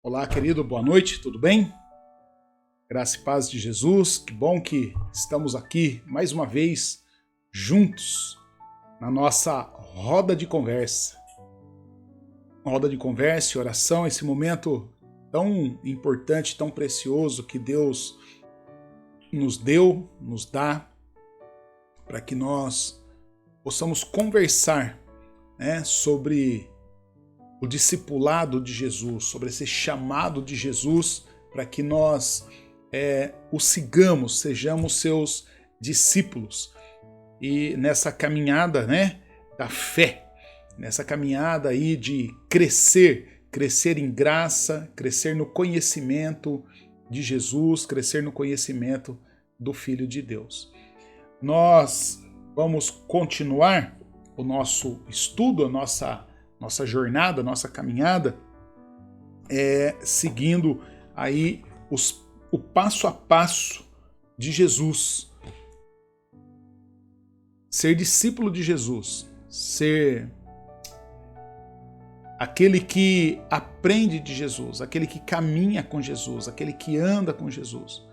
Olá, querido, boa noite, tudo bem? Graça e paz de Jesus, que bom que estamos aqui mais uma vez juntos na nossa roda de conversa. Roda de conversa e oração, esse momento tão importante, tão precioso que Deus nos deu, nos dá, para que nós possamos conversar, sobre o discipulado de Jesus, sobre esse chamado de Jesus, para que nós o sigamos, sejamos seus discípulos. E nessa caminhada, da fé, nessa caminhada aí de crescer em graça, crescer no conhecimento de Jesus, crescer no conhecimento do Filho de Deus. Nós vamos continuar o nosso estudo, a nossa jornada, nossa caminhada, seguindo aí o passo a passo de Jesus. Ser discípulo de Jesus, ser aquele que aprende de Jesus, aquele que caminha com Jesus, aquele que anda com Jesus.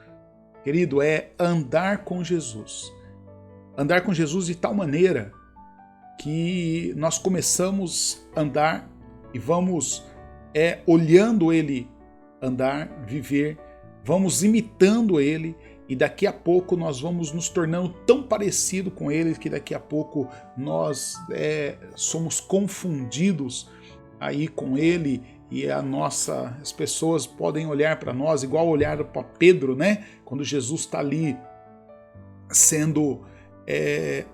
Querido, é andar com Jesus. Andar com Jesus de tal maneira que nós começamos a andar e vamos olhando Ele andar, viver, vamos imitando Ele e daqui a pouco nós vamos nos tornando tão parecido com Ele que daqui a pouco nós somos confundidos aí com Ele e as pessoas podem olhar para nós igual olharam para Pedro, quando Jesus está ali sendo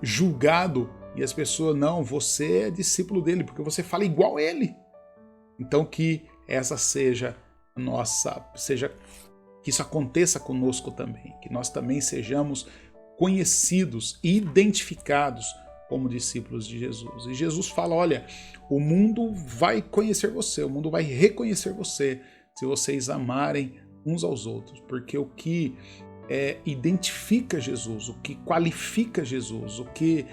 julgado. E as pessoas, não, você é discípulo dele, porque você fala igual a ele. Então que essa seja que isso aconteça conosco também, que nós também sejamos conhecidos e identificados como discípulos de Jesus. E Jesus fala, olha, o mundo vai conhecer você, o mundo vai reconhecer você, se vocês amarem uns aos outros, porque o que identifica Jesus, o que qualifica Jesus, o que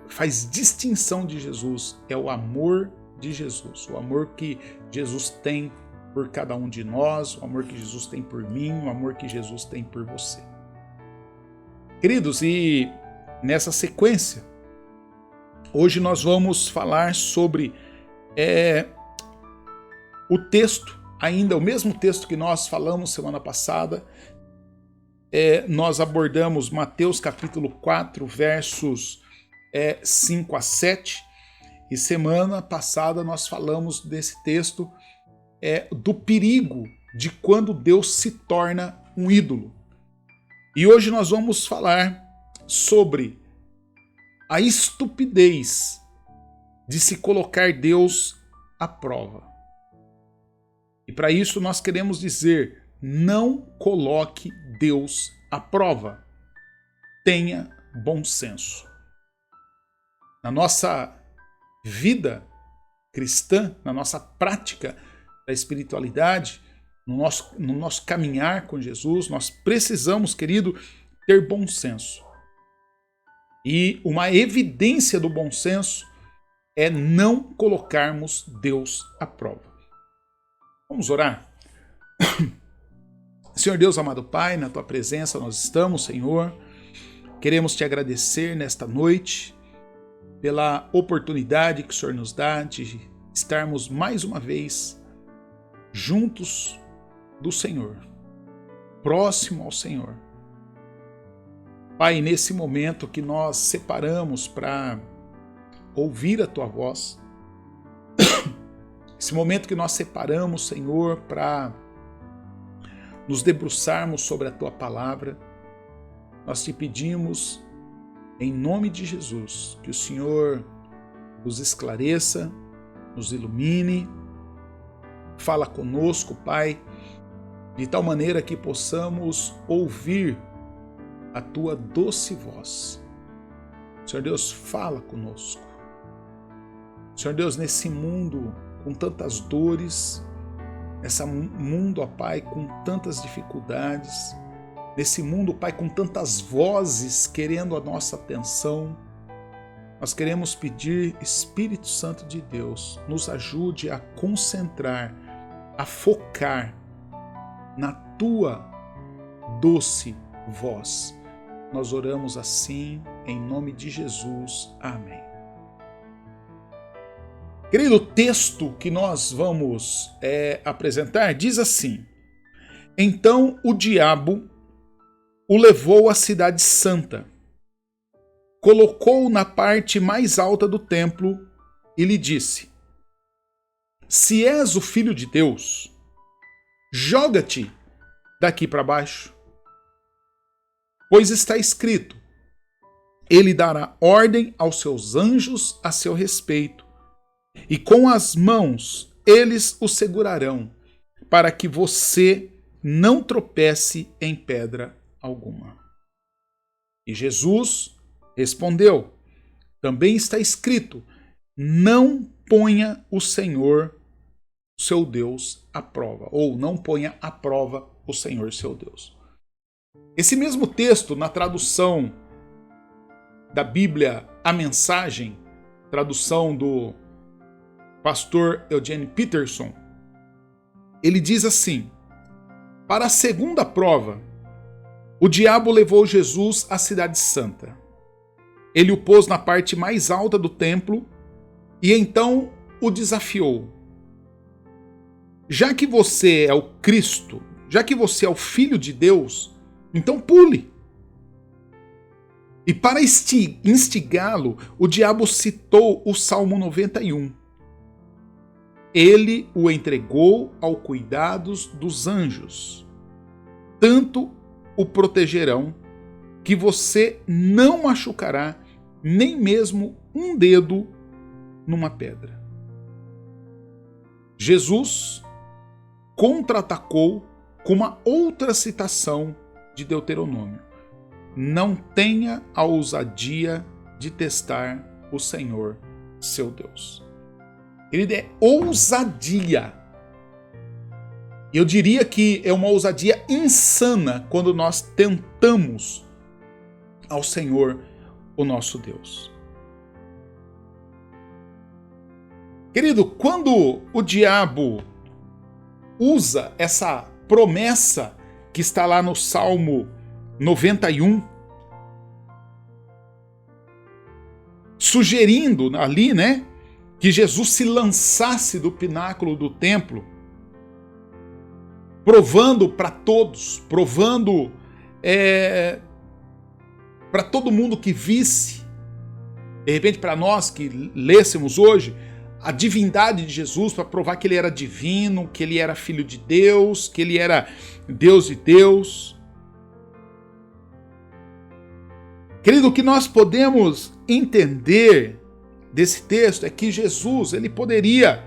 faz distinção de Jesus é o amor de Jesus, o amor que Jesus tem por cada um de nós, o amor que Jesus tem por mim, o amor que Jesus tem por você. Queridos, e nessa sequência, hoje nós vamos falar sobre o texto, ainda o mesmo texto que nós falamos semana passada. Nós abordamos Mateus capítulo 4, versos 5 a 7, e semana passada nós falamos desse texto do perigo de quando Deus se torna um ídolo. E hoje nós vamos falar sobre a estupidez de se colocar Deus à prova. E para isso nós queremos dizer: não coloque Deus à prova. Tenha bom senso. Na nossa vida cristã, na nossa prática da espiritualidade, no nosso caminhar com Jesus, nós precisamos, querido, ter bom senso. E uma evidência do bom senso é não colocarmos Deus à prova. Vamos orar? Senhor Deus, amado Pai, na Tua presença nós estamos, Senhor. Queremos Te agradecer nesta noite pela oportunidade que o Senhor nos dá de estarmos mais uma vez juntos do Senhor, próximo ao Senhor. Pai, nesse momento que nós separamos para ouvir a Tua voz, esse momento que nós separamos, Senhor, para nos debruçarmos sobre a Tua palavra, nós Te pedimos, em nome de Jesus, que o Senhor nos esclareça, nos ilumine, fala conosco, Pai, de tal maneira que possamos ouvir a Tua doce voz. Senhor Deus, fala conosco. Senhor Deus, nesse mundo com tantas dores, nesse mundo, ó Pai, com tantas dificuldades, nesse mundo, Pai, com tantas vozes querendo a nossa atenção, nós queremos pedir, Espírito Santo de Deus, nos ajude a concentrar a focar na tua doce voz. Nós oramos assim, em nome de Jesus. Amém. Querido, o texto que nós vamos apresentar diz assim: Então o diabo o levou à cidade santa, colocou-o na parte mais alta do templo e lhe disse: Se és o Filho de Deus, joga-te daqui para baixo. Pois está escrito: Ele dará ordem aos seus anjos a seu respeito, e com as mãos eles o segurarão, para que você não tropece em pedra alguma. E Jesus respondeu: Também está escrito: Não ponha o Senhor, seu Deus, à prova, ou não ponha à prova o Senhor, seu Deus. Esse mesmo texto, na tradução da Bíblia, A Mensagem, tradução do pastor Eugene Peterson, ele diz assim: Para a segunda prova, o diabo levou Jesus à cidade santa. Ele o pôs na parte mais alta do templo e então o desafiou. Já que você é o Cristo, já que você é o Filho de Deus, então pule. E para instigá-lo, o diabo citou o Salmo 91. Ele o entregou ao cuidados dos anjos. Tanto o protegerão que você não machucará nem mesmo um dedo numa pedra. Jesus contra-atacou com uma outra citação de Deuteronômio: Não tenha a ousadia de testar o Senhor, seu Deus. Ele é ousadia. Eu diria que é uma ousadia insana quando nós tentamos ao Senhor, o nosso Deus. Querido, quando o diabo usa essa promessa que está lá no Salmo 91, sugerindo ali, que Jesus se lançasse do pináculo do templo, provando para todos, provando para todo mundo que visse, de repente para nós que lêssemos hoje, a divindade de Jesus, para provar que ele era divino, que ele era filho de Deus, que ele era Deus de Deus. Querido, o que nós podemos entender desse texto é que Jesus ele poderia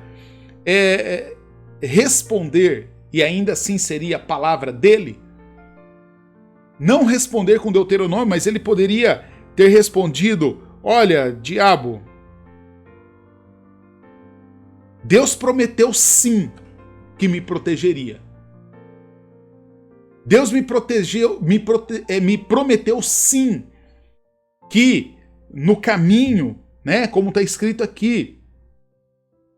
responder, e ainda assim seria a palavra dele, não responder com Deuteronômio, mas ele poderia ter respondido: olha, diabo, Deus prometeu sim que me protegeria. Deus me prometeu sim que no caminho, como está escrito aqui,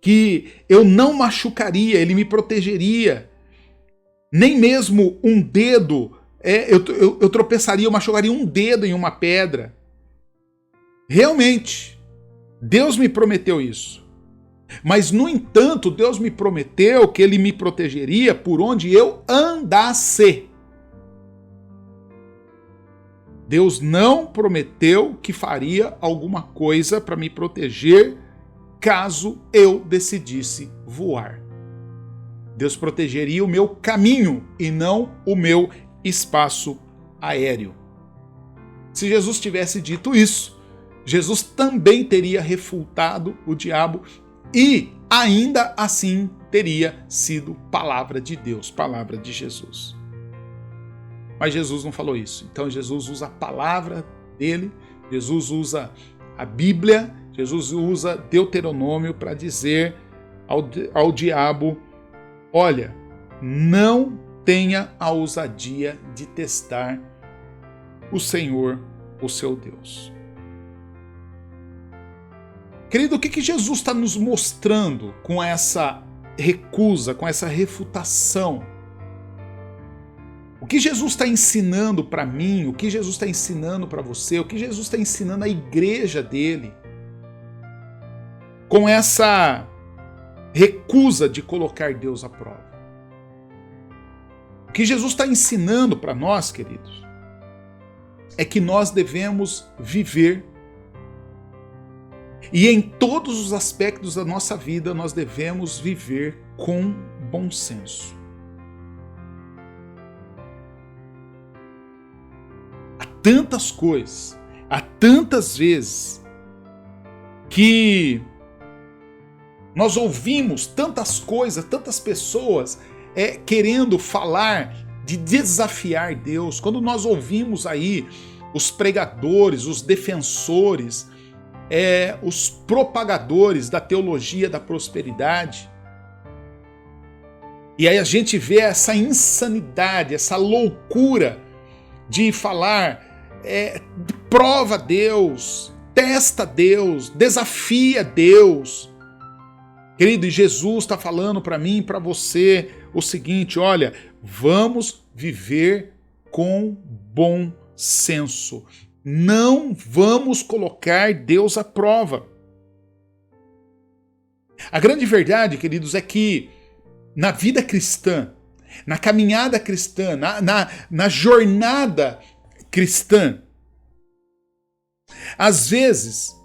que eu não machucaria, ele me protegeria. Nem mesmo um dedo, eu tropeçaria, eu machucaria um dedo em uma pedra. Realmente, Deus me prometeu isso. Mas, no entanto, Deus me prometeu que ele me protegeria por onde eu andasse. Deus não prometeu que faria alguma coisa para me proteger caso eu decidisse voar. Deus protegeria o meu caminho e não o meu espaço aéreo. Se Jesus tivesse dito isso, Jesus também teria refutado o diabo e ainda assim teria sido palavra de Deus, palavra de Jesus. Mas Jesus não falou isso. Então Jesus usa a palavra dele, Jesus usa a Bíblia, Jesus usa Deuteronômio para dizer ao diabo: olha, não tenha a ousadia de testar o Senhor, o seu Deus. Querido, o que Jesus está nos mostrando com essa recusa, com essa refutação. O que Jesus está ensinando para mim, o que Jesus está ensinando para você, o que Jesus está ensinando à igreja dele, com essa recusa de colocar Deus à prova. O que Jesus está ensinando para nós, queridos, é que nós devemos viver, e em todos os aspectos da nossa vida nós devemos viver com bom senso. Há tantas coisas, há tantas vezes que nós ouvimos tantas coisas, tantas pessoas querendo falar de desafiar Deus. Quando nós ouvimos aí os pregadores, os defensores, os propagadores da teologia da prosperidade, e aí a gente vê essa insanidade, essa loucura de falar, prova Deus, testa Deus, desafia Deus. Querido, e Jesus está falando para mim e para você o seguinte: olha, vamos viver com bom senso. Não vamos colocar Deus à prova. A grande verdade, queridos, é que na vida cristã, na caminhada cristã, na jornada cristã, às vezes,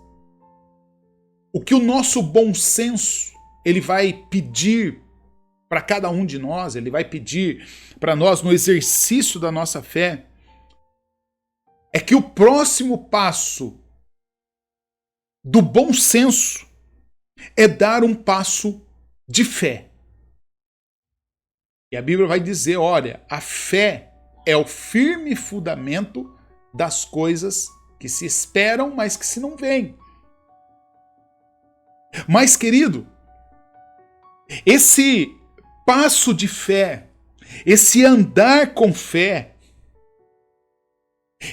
o que o nosso bom senso ele vai pedir para cada um de nós, ele vai pedir para nós no exercício da nossa fé, é que o próximo passo do bom senso é dar um passo de fé. E a Bíblia vai dizer, olha, a fé é o firme fundamento das coisas que se esperam, mas que se não veem. Mas, querido, esse passo de fé, esse andar com fé,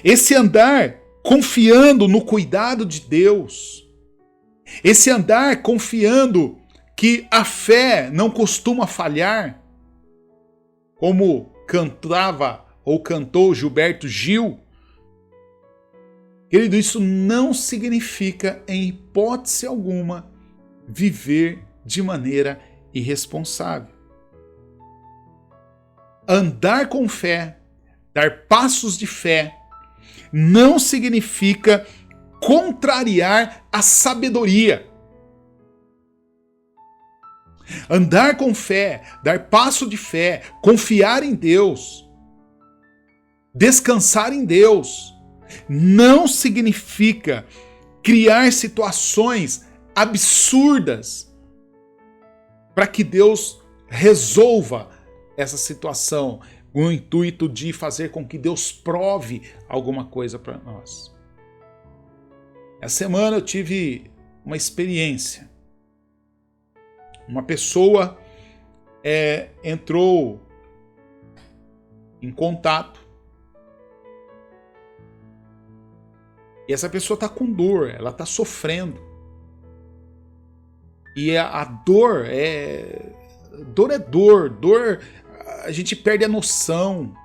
esse andar confiando no cuidado de Deus, esse andar confiando que a fé não costuma falhar, como cantava ou cantou Gilberto Gil, querido, isso não significa, em hipótese alguma, viver de maneira irresponsável. Andar com fé, dar passos de fé, não significa contrariar a sabedoria. Andar com fé, dar passo de fé, confiar em Deus, descansar em Deus, não significa criar situações absurdas para que Deus resolva essa situação, com o intuito de fazer com que Deus prove alguma coisa para nós. Essa semana eu tive uma experiência. Uma pessoa entrou em contato e essa pessoa está com dor, ela está sofrendo. E a dor dor, a gente perde a noção.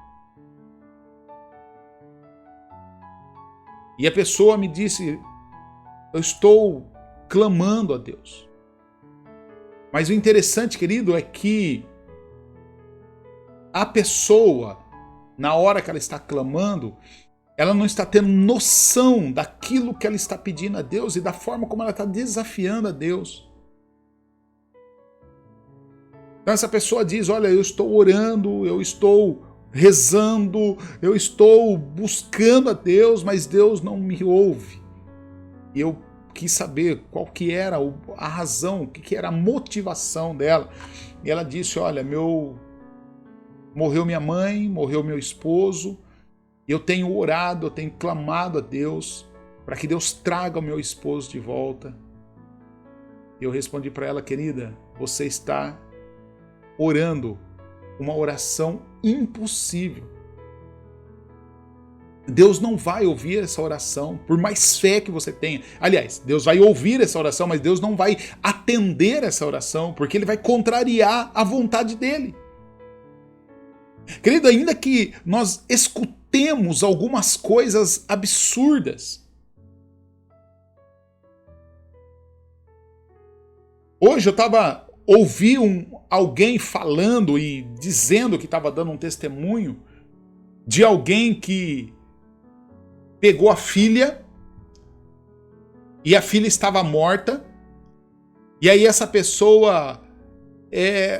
E a pessoa me disse, eu estou clamando a Deus. Mas o interessante, querido, é que a pessoa, na hora que ela está clamando, ela não está tendo noção daquilo que ela está pedindo a Deus e da forma como ela está desafiando a Deus. Então essa pessoa diz, olha, eu estou orando, eu estou rezando, eu estou buscando a Deus, mas Deus não me ouve. E eu quis saber qual que era a razão, o que era a motivação dela. E ela disse, olha, morreu minha mãe, morreu meu esposo, eu tenho orado, eu tenho clamado a Deus para que Deus traga o meu esposo de volta. E eu respondi para ela, querida, você está orando uma oração impossível. Deus não vai ouvir essa oração, por mais fé que você tenha. Aliás, Deus vai ouvir essa oração, mas Deus não vai atender essa oração, porque Ele vai contrariar a vontade dEle. Querido, ainda que nós escutemos algumas coisas absurdas. Hoje eu ouvi alguém falando e dizendo que estava dando um testemunho de alguém que pegou a filha e a filha estava morta, e aí essa pessoa,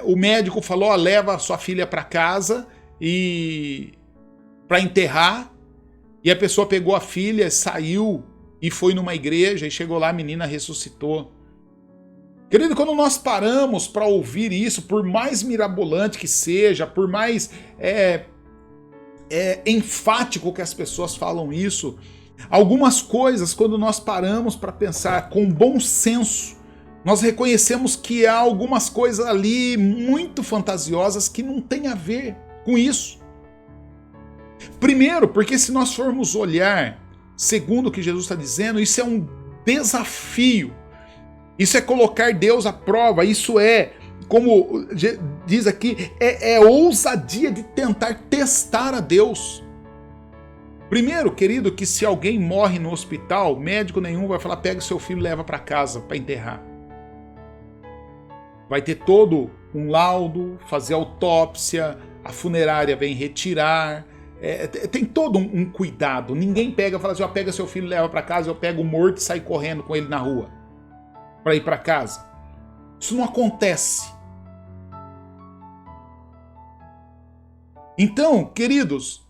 o médico falou, leva a sua filha para casa e para enterrar, e a pessoa pegou a filha, saiu e foi numa igreja e chegou lá, a menina ressuscitou. Querido, quando nós paramos para ouvir isso, por mais mirabolante que seja, por mais enfático que as pessoas falam isso, algumas coisas, quando nós paramos para pensar com bom senso, nós reconhecemos que há algumas coisas ali muito fantasiosas que não tem a ver com isso. Primeiro, porque se nós formos olhar, segundo o que Jesus está dizendo, isso é um desafio. Isso é colocar Deus à prova, isso é, como diz aqui, é ousadia de tentar testar a Deus. Primeiro, querido, que se alguém morre no hospital, médico nenhum vai falar, pega o seu filho e leva para casa para enterrar. Vai ter todo um laudo, fazer autópsia, a funerária vem retirar, tem todo um cuidado. Ninguém pega e fala assim, pega seu filho e leva para casa, eu pego o morto e saio correndo com ele na rua para ir para casa. Isso não acontece. Então, queridos,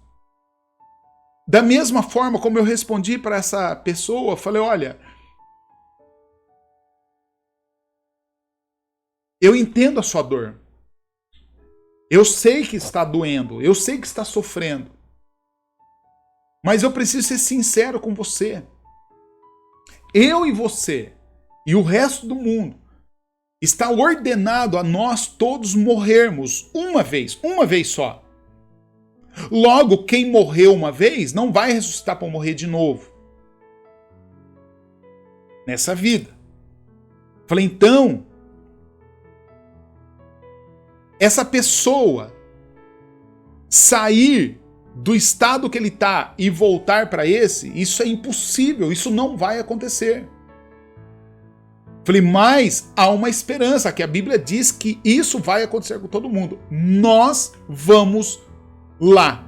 da mesma forma como eu respondi para essa pessoa, falei, olha, eu entendo a sua dor. Eu sei que está doendo, eu sei que está sofrendo. Mas eu preciso ser sincero com você. Eu e você e o resto do mundo está ordenado a nós todos morrermos uma vez só. Logo, quem morreu uma vez não vai ressuscitar para morrer de novo nessa vida. Falei, então, essa pessoa sair do estado que ele está e voltar para isso é impossível, isso não vai acontecer. Falei, mas há uma esperança, que a Bíblia diz que isso vai acontecer com todo mundo. Nós vamos lá,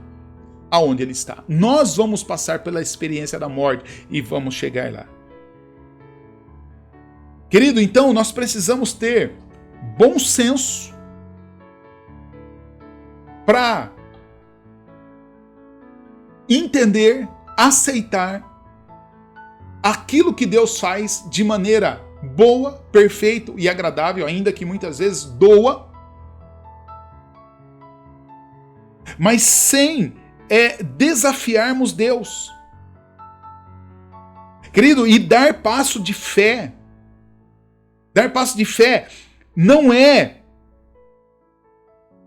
aonde ele está. Nós vamos passar pela experiência da morte e vamos chegar lá. Querido, então nós precisamos ter bom senso para entender, aceitar aquilo que Deus faz de maneira boa, perfeita e agradável, ainda que muitas vezes doa, mas sem desafiarmos Deus. Querido, e dar passo de fé. Dar passo de fé não é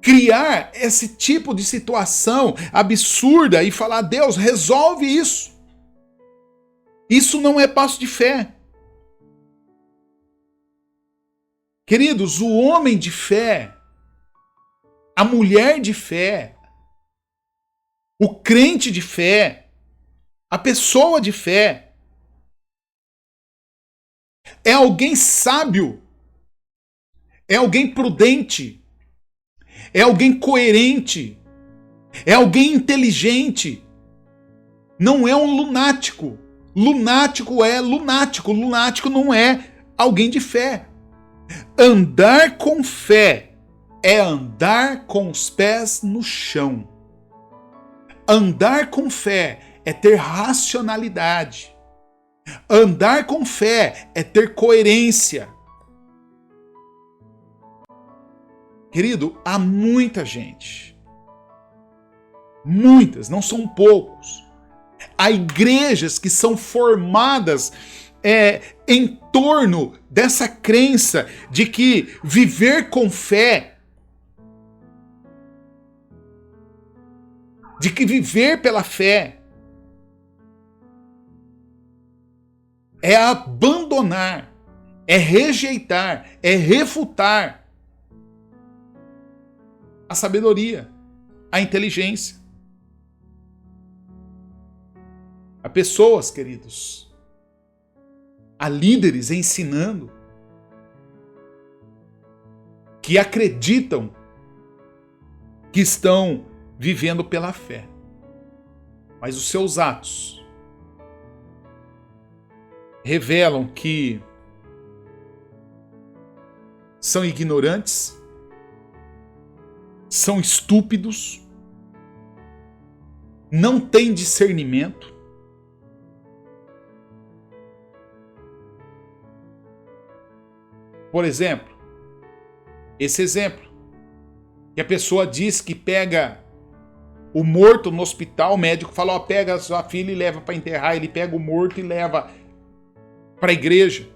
criar esse tipo de situação absurda e falar, Deus, resolve isso. Isso não é passo de fé. Queridos, o homem de fé, a mulher de fé, o crente de fé, a pessoa de fé, é alguém sábio, é alguém prudente, é alguém coerente, é alguém inteligente, não é um lunático. Lunático é lunático, lunático não é alguém de fé. Andar com fé é andar com os pés no chão. Andar com fé é ter racionalidade. Andar com fé é ter coerência. Querido, há muita gente. Muitas, não são poucos. Há igrejas que são formadas em torno dessa crença de que viver com fé, de que viver pela fé, é abandonar, é rejeitar, é refutar a sabedoria, a inteligência. Há pessoas, queridos, há líderes ensinando que acreditam que estão vivendo pela fé, mas os seus atos revelam que são ignorantes, são estúpidos, não têm discernimento. Por exemplo, esse exemplo, que a pessoa diz que pega o morto no hospital, o médico fala, ó, pega a sua filha e leva para enterrar, ele pega o morto e leva para a igreja.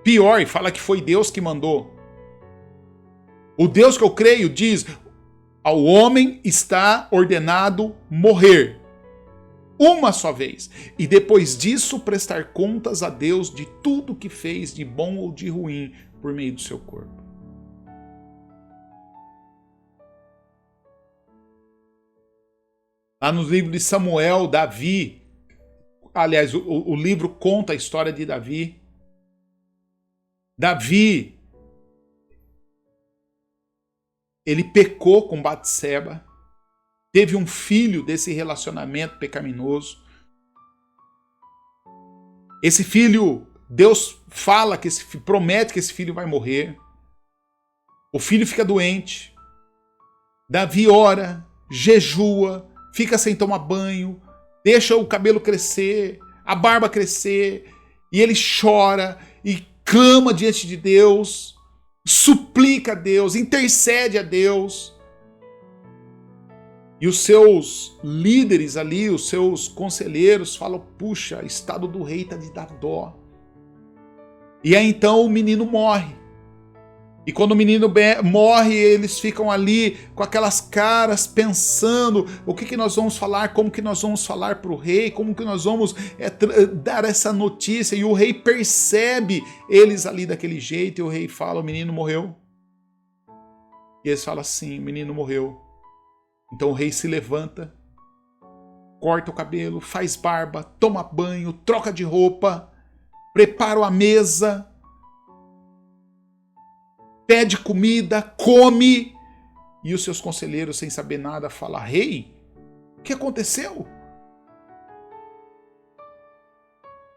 Pior, fala que foi Deus que mandou. O Deus que eu creio diz, ao homem está ordenado morrer uma só vez, e depois disso prestar contas a Deus de tudo que fez de bom ou de ruim por meio do seu corpo. Lá no livro de Samuel, Davi, aliás, o livro conta a história de Davi. Davi, ele pecou com Batseba, teve um filho desse relacionamento pecaminoso. Esse filho, Deus fala promete que esse filho vai morrer. O filho fica doente. Davi ora, jejua, fica sem tomar banho, deixa o cabelo crescer, a barba crescer, e ele chora e clama diante de Deus, suplica a Deus, intercede a Deus. E os seus líderes ali, os seus conselheiros falam, puxa, o estado do rei está de dar dó. E aí então o menino morre. E quando o menino morre, eles ficam ali com aquelas caras pensando o que nós vamos falar, como que nós vamos falar para o rei, como que nós vamos dar essa notícia. E o rei percebe eles ali daquele jeito e o rei fala, o menino morreu. E eles falam assim, o menino morreu. Então o rei se levanta, corta o cabelo, faz barba, toma banho, troca de roupa, prepara a mesa, pede comida, come, e os seus conselheiros, sem saber nada, falam, rei, o que aconteceu?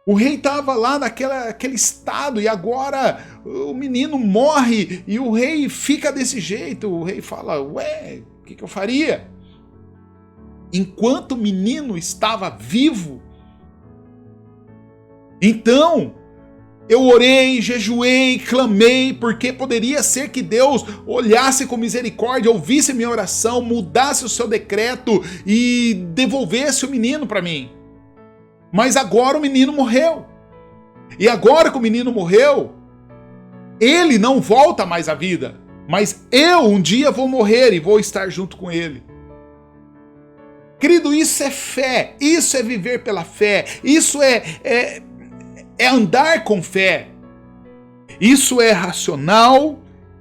O rei estava lá naquele estado e agora o menino morre e o rei fica desse jeito. O rei fala, ué, o que eu faria? Enquanto o menino estava vivo, então eu orei, jejuei, clamei, porque poderia ser que Deus olhasse com misericórdia, ouvisse minha oração, mudasse o seu decreto e devolvesse o menino para mim. Mas agora o menino morreu. E agora que o menino morreu, ele não volta mais à vida. Mas eu um dia vou morrer e vou estar junto com ele. Querido, isso é fé, isso é viver pela fé, isso é andar com fé. Isso é racional,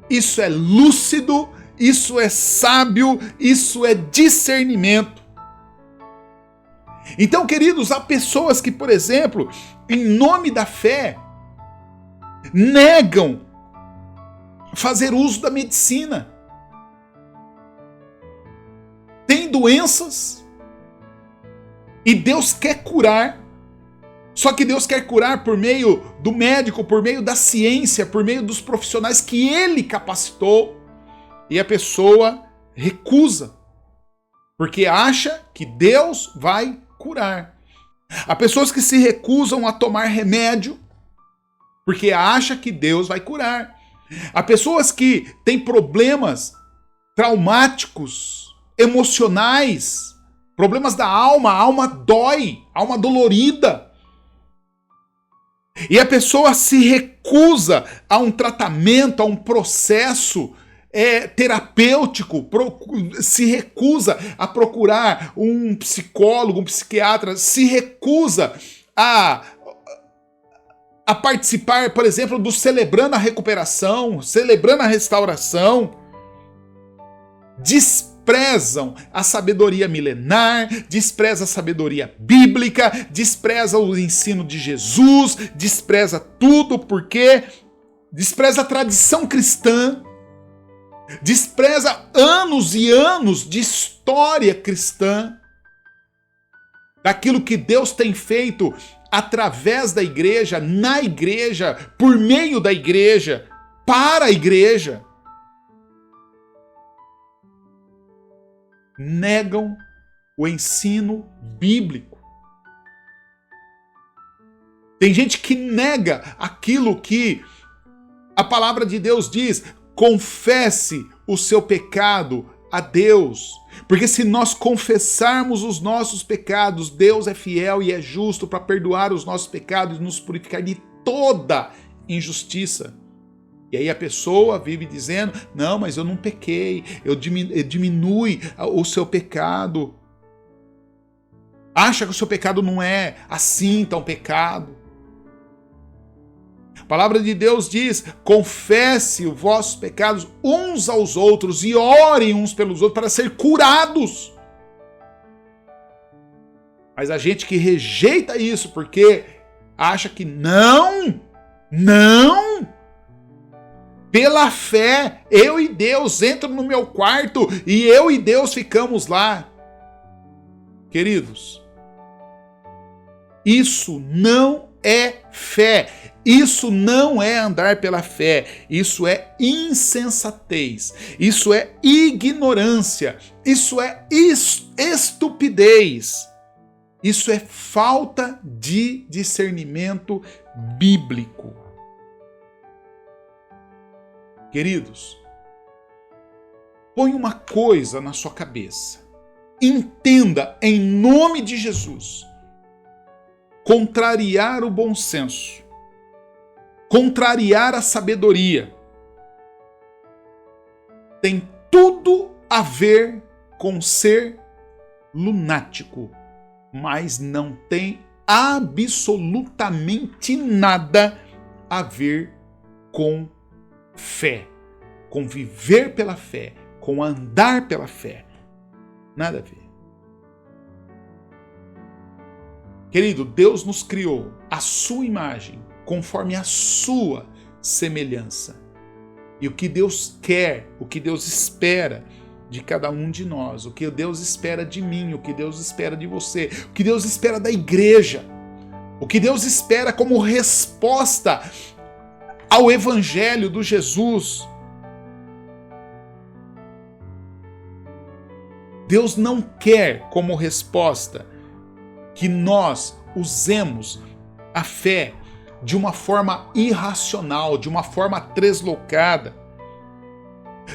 isso é lúcido, isso é sábio, isso é discernimento. Então, queridos, há pessoas que, por exemplo, em nome da fé, negam fazer uso da medicina. Tem doenças e Deus quer curar. Só que Deus quer curar por meio do médico, por meio da ciência, por meio dos profissionais que Ele capacitou. E a pessoa recusa, porque acha que Deus vai curar. Há pessoas que se recusam a tomar remédio, porque acha que Deus vai curar. Há pessoas que têm problemas traumáticos, emocionais, problemas da alma, a alma dói, a alma dolorida. E a pessoa se recusa a um tratamento, a um processo terapêutico, se recusa a procurar um psicólogo, um psiquiatra, se recusa a a participar, por exemplo, do celebrando a recuperação, celebrando a restauração, desprezam a sabedoria milenar, despreza a sabedoria bíblica, despreza o ensino de Jesus, despreza tudo porque despreza a tradição cristã, despreza anos e anos de história cristã, daquilo que Deus tem feito através da igreja, na igreja, por meio da igreja, para a igreja. Negam o ensino bíblico. Tem gente que nega aquilo que a palavra de Deus diz: confesse o seu pecado a Deus. Porque se nós confessarmos os nossos pecados, Deus é fiel e é justo para perdoar os nossos pecados e nos purificar de toda injustiça. E aí a pessoa vive dizendo: não, mas eu não pequei, diminui o seu pecado. Acha que o seu pecado não é assim tão pecado. A palavra de Deus diz: confesse os vossos pecados uns aos outros e orem uns pelos outros para ser curados. Mas a gente que rejeita isso porque acha que não, pela fé, eu e Deus entro no meu quarto e eu e Deus ficamos lá. Queridos, isso não é fé. Isso não é andar pela fé. Isso é insensatez. Isso é ignorância. Isso é estupidez. Isso é falta de discernimento bíblico. Queridos, põe uma coisa na sua cabeça. Entenda em nome de Jesus. Contrariar o bom senso, contrariar a sabedoria, tem tudo a ver com ser lunático, mas não tem absolutamente nada a ver com fé, com viver pela fé, com andar pela fé. Nada a ver. Querido, Deus nos criou à sua imagem, conforme a sua semelhança. E o que Deus quer, o que Deus espera de cada um de nós, o que Deus espera de mim, o que Deus espera de você, o que Deus espera da igreja, o que Deus espera como resposta ao Evangelho do Jesus. Deus não quer como resposta que nós usemos a fé de uma forma irracional, de uma forma deslocada.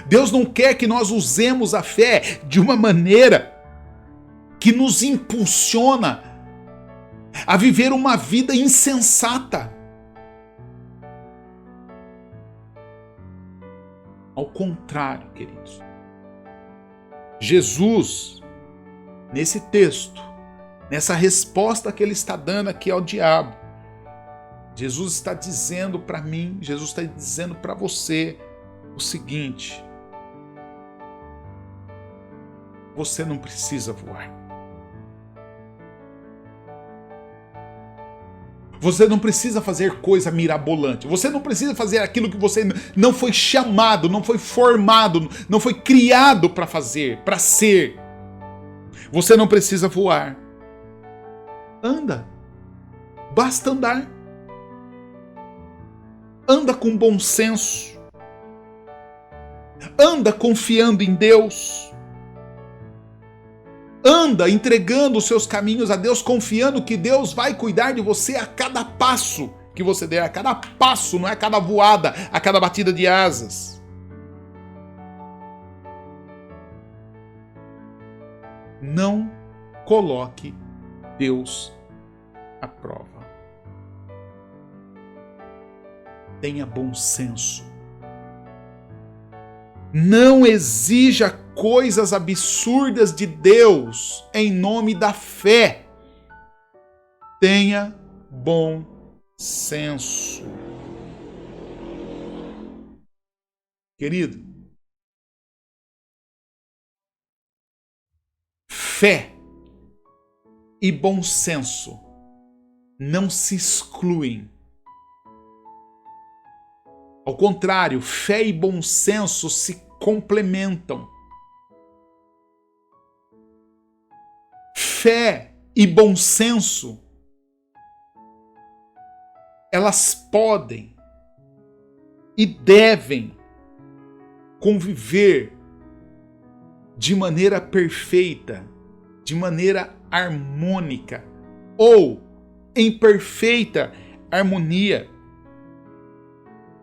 Deus não quer que nós usemos a fé de uma maneira que nos impulsiona a viver uma vida insensata. Ao contrário, queridos. Jesus, nesse texto, nessa resposta que ele está dando aqui ao diabo, Jesus está dizendo para mim, Jesus está dizendo para você o seguinte: você não precisa voar. Você não precisa fazer coisa mirabolante. Você não precisa fazer aquilo que você não foi chamado, não foi formado, não foi criado para fazer, para ser. Você não precisa voar. Anda. Basta andar. Anda com bom senso. Anda confiando em Deus. Anda entregando os seus caminhos a Deus, confiando que Deus vai cuidar de você a cada passo que você der, a cada passo, não é a cada voada, a cada batida de asas. Não coloque Deus à prova. Tenha bom senso. Não exija coisas absurdas de Deus em nome da fé. Tenha bom senso. Querido, fé e bom senso não se excluem. Ao contrário, fé e bom senso se complementam. Fé e bom senso, elas podem e devem conviver de maneira perfeita, de maneira harmônica ou em perfeita harmonia.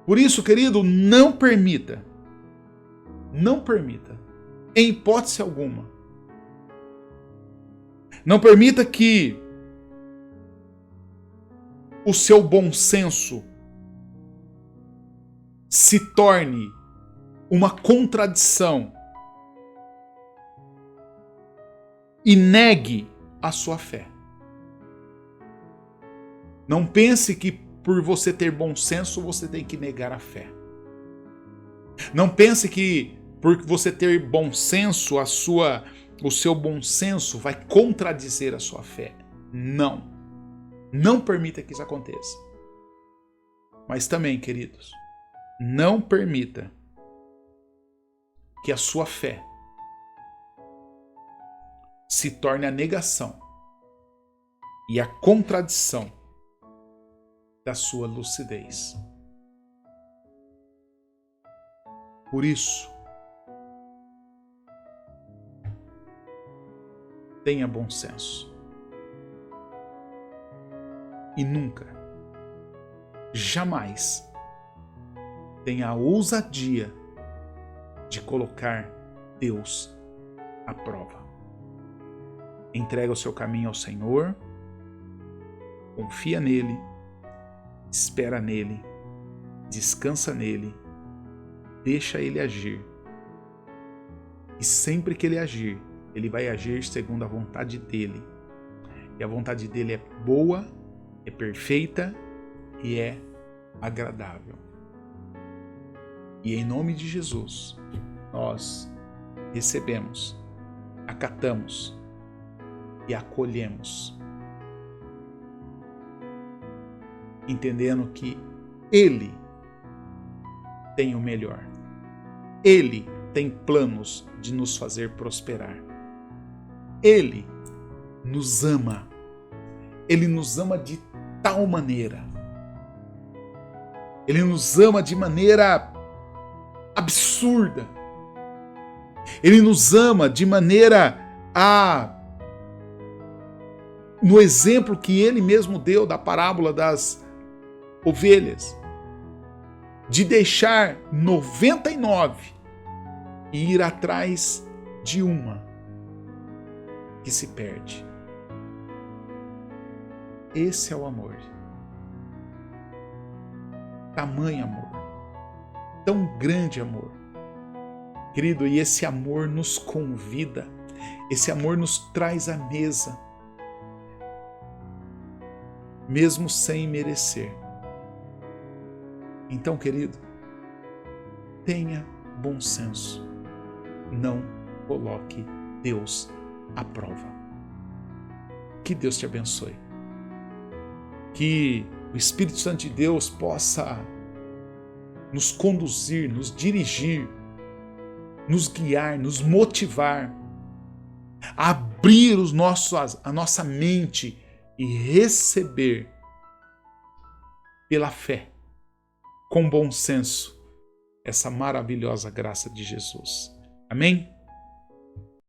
Por isso, querido, não permita, em hipótese alguma, não permita que o seu bom senso se torne uma contradição e negue a sua fé. Não pense que por você ter bom senso você tem que negar a fé. Não pense que por você ter bom senso o seu bom senso vai contradizer a sua fé. Não. Não permita que isso aconteça. Mas também, queridos, não permita que a sua fé se torne a negação e a contradição da sua lucidez. Por isso, tenha bom senso. E nunca, jamais, tenha a ousadia de colocar Deus à prova. Entrega o seu caminho ao Senhor, confia nele, espera nele, descansa nele, deixa ele agir. E sempre que ele agir, ele vai agir segundo a vontade dele. E a vontade dele é boa, é perfeita e é agradável. E em nome de Jesus, nós recebemos, acatamos e acolhemos, entendendo que Ele tem o melhor. Ele tem planos de nos fazer prosperar. Ele nos ama. Ele nos ama de tal maneira. Ele nos ama de maneira absurda. Ele nos ama de maneira no exemplo que ele mesmo deu da parábola das ovelhas, de deixar 99 e ir atrás de uma que se perde. Esse é o amor. Tamanho amor. Tão grande amor. Querido, e esse amor nos convida, esse amor nos traz à mesa, mesmo sem merecer. Então, querido, tenha bom senso. Não coloque Deus à prova. Que Deus te abençoe. Que o Espírito Santo de Deus possa nos conduzir, nos dirigir, nos guiar, nos motivar a abrir a nossa mente e receber pela fé, com bom senso, essa maravilhosa graça de Jesus. Amém?